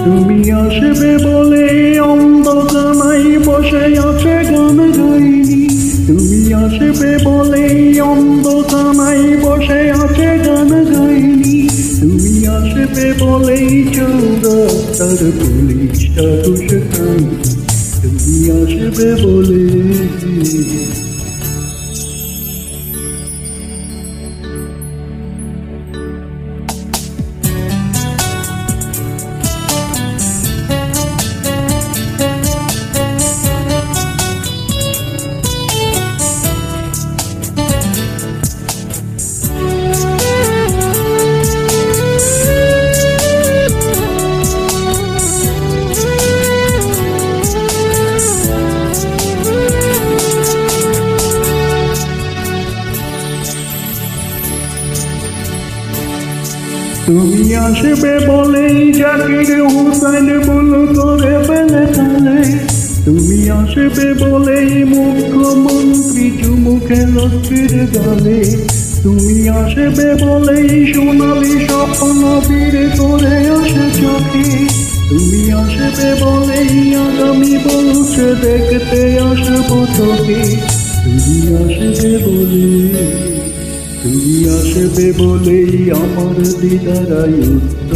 তুমি আসবে বলে অন্ধকানায় বসে আছে গান গাইনি। তুমি আসবে বলে অন্ধকানায় বসে আছে গান গাইনি। তুমি আসবে বলেই চৌরাস্তার পুলিশটা ঘুষ খাইনি। তুমি আসবে বলে তুমি আসবে বলেই জাকির হুসেন ভুল করে ফেলে তালে। তুমি আসবে বলেই মুখ্যমন্ত্রী চুমু খেল ফির গালে। তুমি আসবে বলেই সোনালি স্বপ্ন বীর করে আসে চোখে। তুমি আসবে বলেই আগামী বলছে দেখতে আসবো তোকে। তুমি আসবে বলে, তুমি আসবে বলেই আমার দিদারাই উত্তর